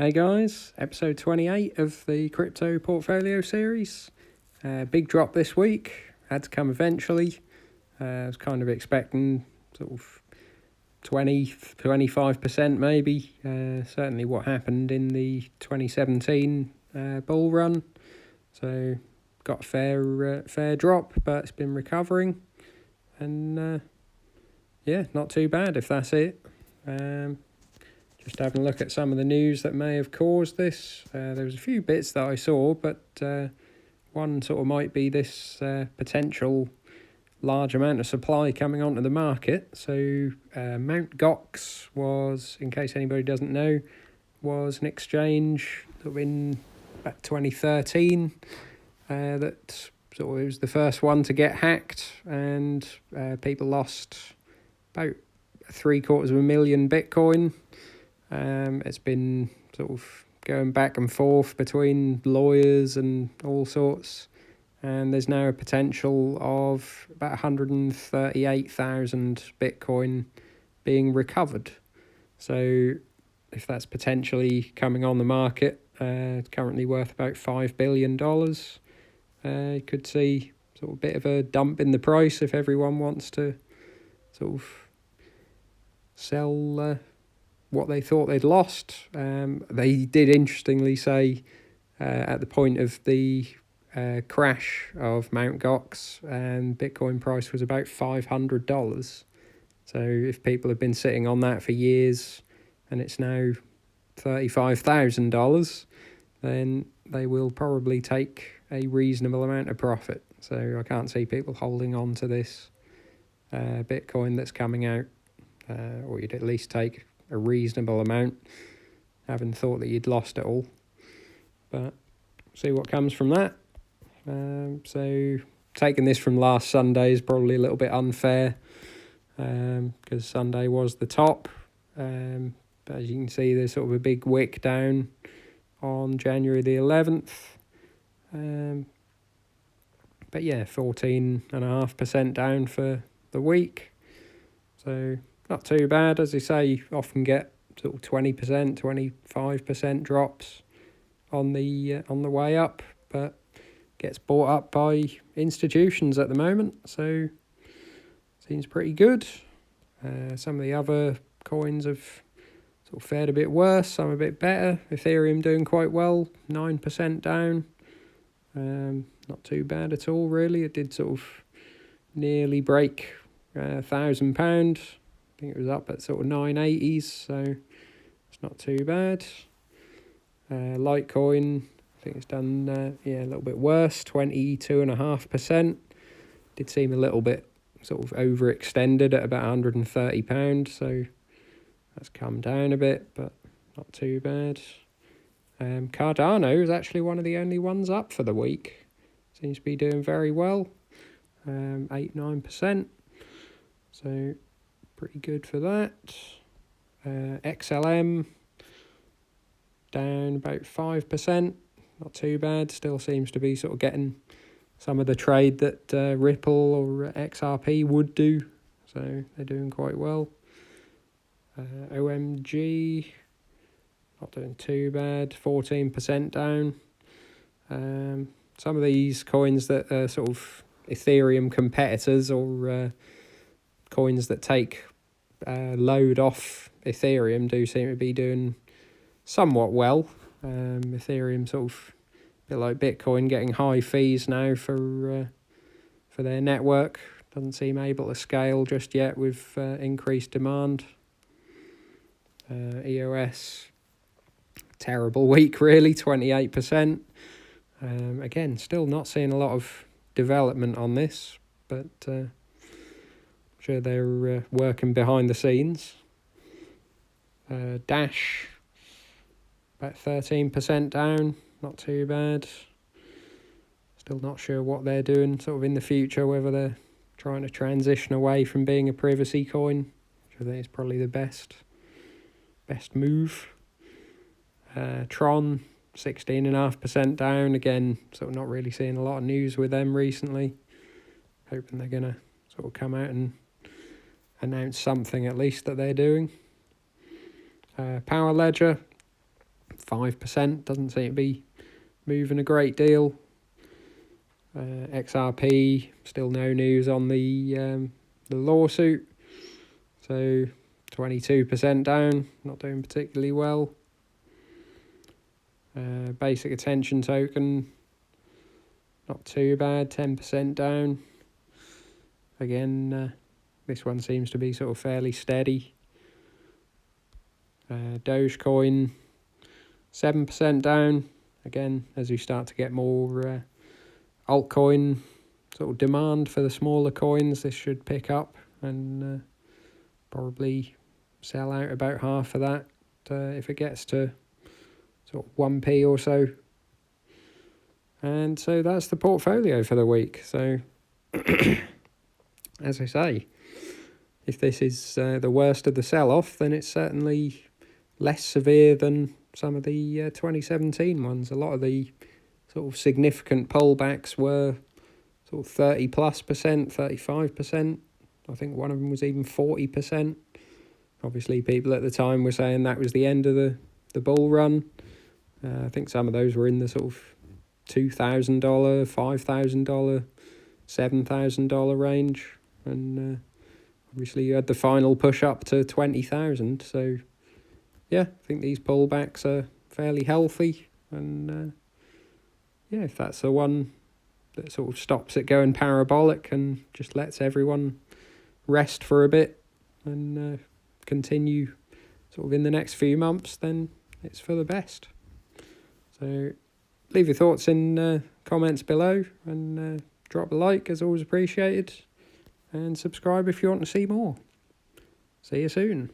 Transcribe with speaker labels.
Speaker 1: Hey guys, episode 28 of the crypto portfolio series. Big drop this week, had to come eventually. I was kind of expecting sort of 25% maybe. Certainly what happened in the 2017 bull run. So got a fair drop, but it's been recovering. And not too bad if that's it. Just having a look at some of the news that may have caused this. There was a few bits that I saw, but one sort of might be this potential large amount of supply coming onto the market. So Mt. Gox was, in case anybody doesn't know, was an exchange sort of in about 2013 that sort of was the first one to get hacked, and people lost about 750,000 Bitcoin. It's been sort of going back and forth between lawyers and all sorts, and there's now a potential of about 138,000 Bitcoin being recovered. So if that's potentially coming on the market, it's currently worth about $5 billion. You could see sort of a bit of a dump in the price if everyone wants to sort of sell what they thought they'd lost. They did interestingly say at the point of the crash of Mt. Gox, Bitcoin price was about $500. So if people have been sitting on that for years and it's now $35,000, then they will probably take a reasonable amount of profit. So I can't see people holding on to this Bitcoin that's coming out, or you'd at least take a reasonable amount, having thought that you'd lost it all. But see what comes from that. So taking this from last Sunday is probably a little bit unfair, because Sunday was the top. But as you can see, there's sort of a big wick down on January the 11th. But yeah, 14.5% down for the week. So not too bad. As I say, you often get sort of 20%, 25% drops on the way up, but gets bought up by institutions at the moment, so seems pretty good. Some of the other coins have sort of fared a bit worse, some a bit better. Ethereum doing quite well, 9% down. Not too bad at all, really. It did sort of nearly break £1,000. I think it was up at sort of 980s, so it's not too bad. Litecoin, I think it's done a little bit worse, 22.5%. Did seem a little bit sort of overextended at about £130, so that's come down a bit, but not too bad. Cardano is actually one of the only ones up for the week. Seems to be doing very well, 8-9%. So pretty good for that. XLM down about 5%, not too bad. Still seems to be sort of getting some of the trade that Ripple or XRP would do, so they're doing quite well. OMG not doing too bad, 14% down. Some of these coins that are sort of Ethereum competitors, or coins that take load off Ethereum, do seem to be doing somewhat well. Ethereum sort of a bit like Bitcoin, getting high fees now for their network. Doesn't seem able to scale just yet with increased demand. EOS, terrible week really, 28%. Again, still not seeing a lot of development on this, but I'm sure they're working behind the scenes. Dash, about 13% down, not too bad. Still not sure what they're doing sort of in the future, whether they're trying to transition away from being a privacy coin, which I think is probably the best move. Tron, 16.5% down. Again, sort of not really seeing a lot of news with them recently. Hoping they're going to sort of come out and announce something at least that they're doing. Power Ledger, 5%. Doesn't seem to be moving a great deal. XRP, still no news on the lawsuit. So 22% down, not doing particularly well. Basic attention token, not too bad, 10% down. Again, this one seems to be sort of fairly steady. Dogecoin, 7% down. Again, as we start to get more altcoin sort of demand for the smaller coins, this should pick up and probably sell out about half of that if it gets to sort of 1p or so. And so that's the portfolio for the week. So as I say, if this is the worst of the sell-off, then it's certainly less severe than some of the 2017 ones. A lot of the sort of significant pullbacks were sort of 30+%, 35%. I think one of them was even 40%. Obviously, people at the time were saying that was the end of the bull run. I think some of those were in the sort of $2,000, $5,000, $7,000 range. And obviously you had the final push up to 20,000. So yeah, I think these pullbacks are fairly healthy. And yeah, if that's the one that sort of stops it going parabolic and just lets everyone rest for a bit and continue sort of in the next few months, then it's for the best. So leave your thoughts in comments below and drop a like, as always appreciated, and subscribe if you want to see more. See you soon.